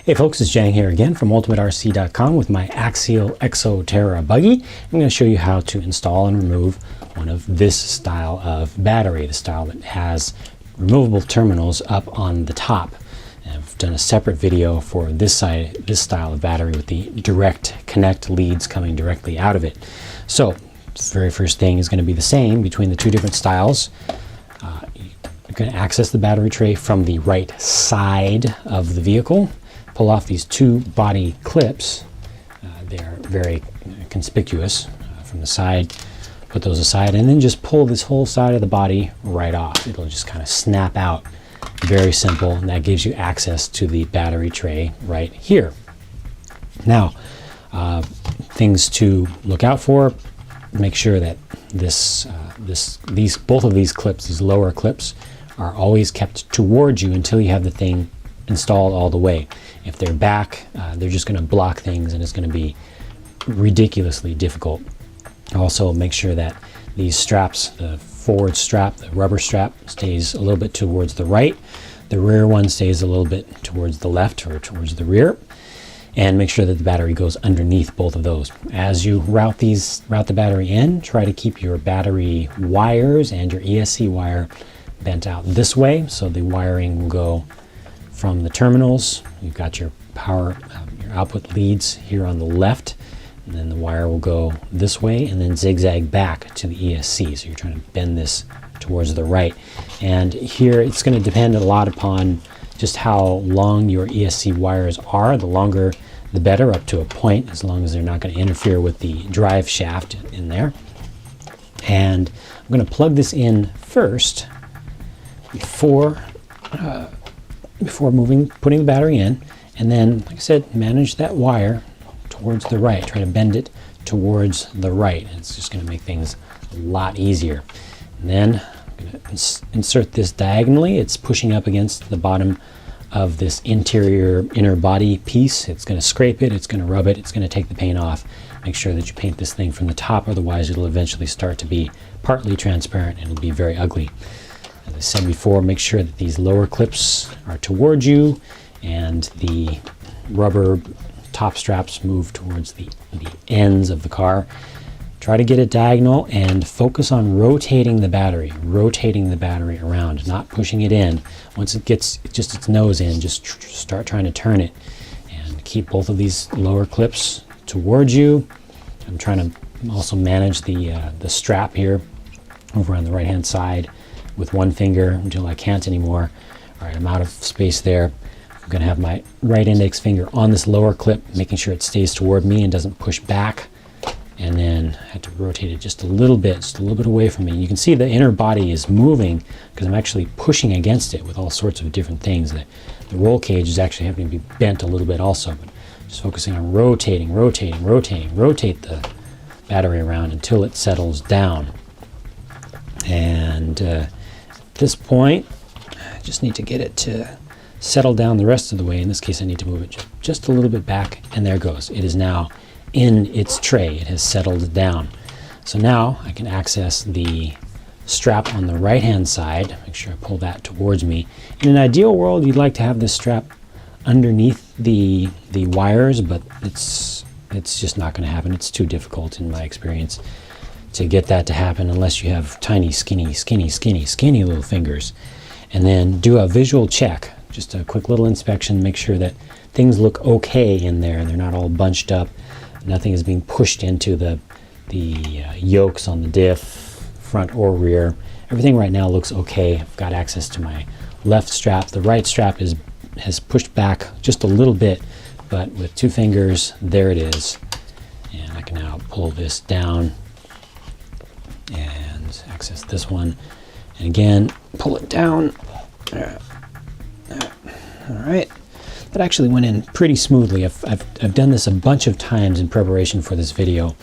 Hey folks, it's Jang here again from ultimaterc.com with my Axial EXO Terra buggy. I'm going to show you how to install and remove one of this style of battery, the style that has removable terminals up on the top. And I've done a separate video for this style of battery with the direct connect leads coming directly out of it. So the very first thing is going to be the same between the two different styles. You're going to access the battery tray from the right side of the vehicle. Pull off these two body clips. They're very conspicuous from the side. Put those aside and then just pull this whole side of the body right off. It'll just kind of snap out. Very simple, and that gives you access to the battery tray right here. Now, things to look out for. Make sure that both of these clips, these lower clips, are always kept towards you until you have the thing installed all the way. If they're back, they're just going to block things and it's going to be ridiculously difficult. Also, make sure that these straps, the forward strap, the rubber strap, stays a little bit towards the right. The rear one stays a little bit towards the left or towards the rear. And make sure that the battery goes underneath both of those. As you route the battery in, try to keep your battery wires and your ESC wire bent out this way, so the wiring will go from the terminals. You've got your power, your output leads here on the left, and then the wire will go this way and then zigzag back to the ESC. So you're trying to bend this towards the right. And here it's going to depend a lot upon just how long your ESC wires are. The longer the better, up to a point, as long as they're not going to interfere with the drive shaft in there. And I'm going to plug this in first before putting the battery in, and then, like I said, manage that wire towards the right. Try to bend it towards the right. It's just going to make things a lot easier. And then I'm going to insert this diagonally. It's pushing up against the bottom of this inner body piece. It's going to scrape it, it's going to rub it, it's going to take the paint off. Make sure that you paint this thing from the top, otherwise it'll eventually start to be partly transparent and it'll be very ugly. As I said before, make sure that these lower clips are towards you and the rubber top straps move towards the ends of the car. Try to get it diagonal and focus on rotating the battery around, not pushing it in. Once it gets just its nose in, just start trying to turn it and keep both of these lower clips towards you. I'm trying to also manage the strap here over on the right hand side with one finger until I can't anymore. All right, I'm out of space there. I'm going to have my right index finger on this lower clip, making sure it stays toward me and doesn't push back. And then I had to rotate it just a little bit away from me. You can see the inner body is moving because I'm actually pushing against it with all sorts of different things. The roll cage is actually having to be bent a little bit also, but just focusing on rotate the battery around until it settles down. And at this point, I just need to get it to settle down the rest of the way. In this case, I need to move it just a little bit back, and there it goes. It is now in its tray. It has settled down. So now I can access the strap on the right hand side. Make sure I pull that towards me. In an ideal world, you'd like to have this strap underneath the wires, but it's just not going to happen. It's too difficult in my experience to get that to happen unless you have tiny, skinny little fingers. And then do a visual check, just a quick little inspection, make sure that things look okay in there and they're not all bunched up. Nothing is being pushed into the yokes on the diff, front or rear. Everything right now looks okay. I've got access to my left strap. The right strap has pushed back just a little bit, but with two fingers, there it is. And I can now pull this down and access this one. And again, pull it down. All right. That actually went in pretty smoothly. I've done this a bunch of times in preparation for this video,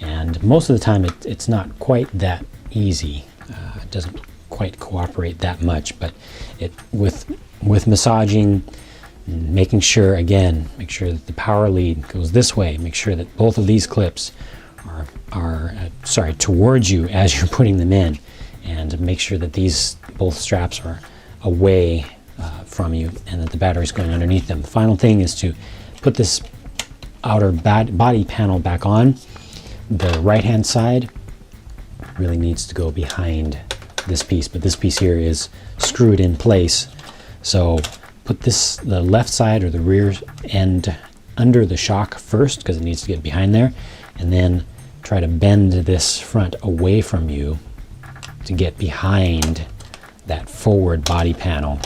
and most of the time it's not quite that easy. It doesn't quite cooperate that much, but with massaging, making sure, again, make sure that the power lead goes this way. Make sure that both of these clips are towards you as you're putting them in, and make sure that both straps are away from you and that the battery's going underneath them. The final thing is to put this outer body panel back on. The right-hand side really needs to go behind this piece, but this piece here is screwed in place. So put the left side or the rear end under the shock first, because it needs to get behind there, and then try to bend this front away from you to get behind that forward body panel,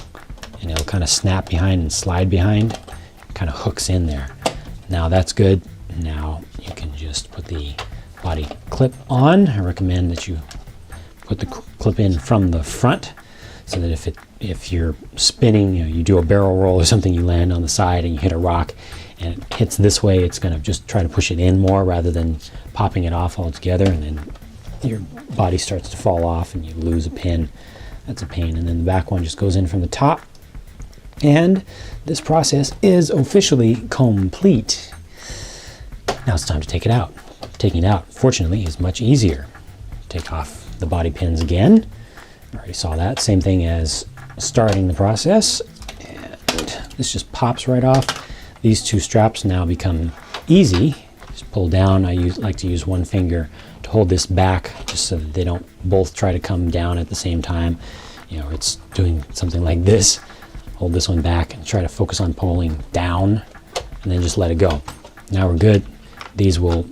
and it'll kind of snap behind and slide behind. It kind of hooks in there. Now that's good. Now you can just put the body clip on. I recommend that you put the clip in from the front, so that if you're spinning, you do a barrel roll or something, you land on the side and you hit a rock and it hits this way, it's going to just try to push it in more rather than popping it off altogether, and then your body starts to fall off and you lose a pin. That's a pain. And then the back one just goes in from the top, and this process is officially complete. Now it's time to take it out. Taking it out, fortunately, is much easier. Take off the body pins again. I already saw that. Same thing as starting the process. And this just pops right off. These two straps now become easy. Just pull down. I like to use one finger to hold this back, just so that they don't both try to come down at the same time. It's doing something like this. Hold this one back and try to focus on pulling down, and then just let it go. Now we're good. These will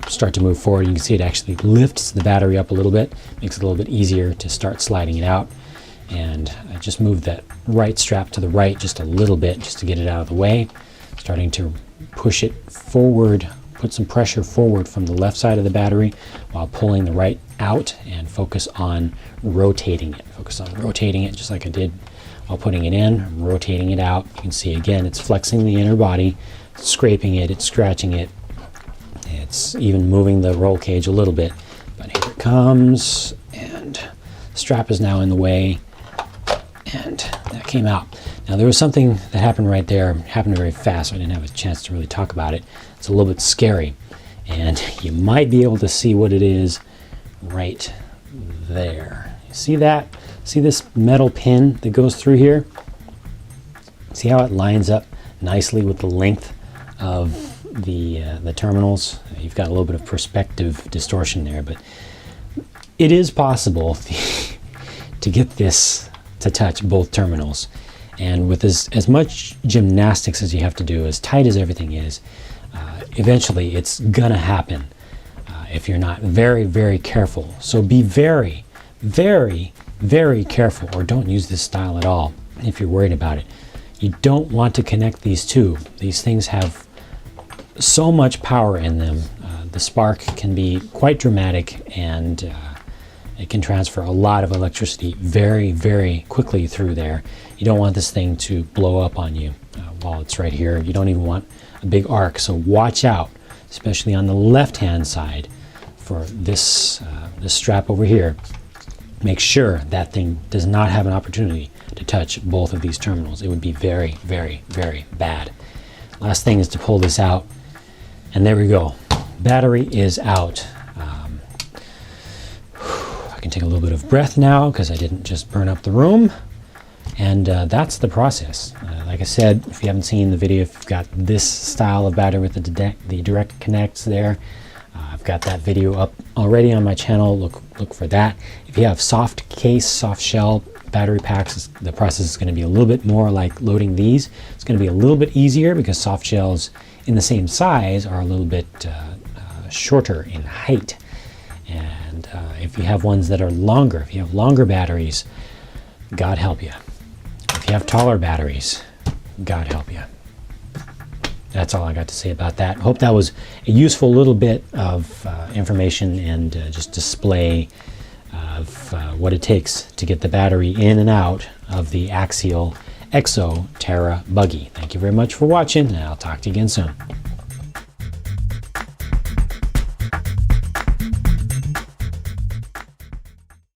start to move forward. You can see it actually lifts the battery up a little bit, makes it a little bit easier to start sliding it out. And I just moved that right strap to the right just a little bit, just to get it out of the way. Starting to push it forward, put some pressure forward from the left side of the battery while pulling the right out, and focus on rotating it. Focus on rotating it just like I did while putting it in, rotating it out. You can see again, it's flexing the inner body, it's scraping it, it's scratching it. It's even moving the roll cage a little bit, but here it comes, and the strap is now in the way, and that came out. Now there was something that happened right there. It happened very fast, so I didn't have a chance to really talk about it. It's a little bit scary, and you might be able to see what it is right there. You see that? See this metal pin that goes through here? See how it lines up nicely with the length of the terminals? You've got a little bit of perspective distortion there, but it is possible to get this to touch both terminals. And with as much gymnastics as you have to do, as tight as everything is, eventually it's gonna happen if you're not very, very careful. So be very, very, very careful, or don't use this style at all if you're worried about it. You don't want to connect these two. These things have so much power in them. The spark can be quite dramatic, and it can transfer a lot of electricity very, very quickly through there. You don't want this thing to blow up on you while it's right here. You don't even want a big arc, so watch out, especially on the left-hand side for this, this strap over here. Make sure that thing does not have an opportunity to touch both of these terminals. It would be very, very, very bad. Last thing is to pull this out, and there we go. Battery is out. I can take a little bit of breath now because I didn't just burn up the room. And that's the process. Like I said, if you haven't seen the video, if you've got this style of battery with the direct connects there, I've got that video up already on my channel. Look for that. If you have soft case, soft shell battery packs, the process is going to be a little bit more like loading these. It's going to be a little bit easier because soft shells in the same size are a little bit shorter in height. And if you have ones that are longer, if you have longer batteries, God help you. If you have taller batteries, God help you. That's all I got to say about that. Hope that was a useful little bit of information and just display of what it takes to get the battery in and out of the Axial EXO Terra buggy. Thank you very much for watching, and I'll talk to you again soon.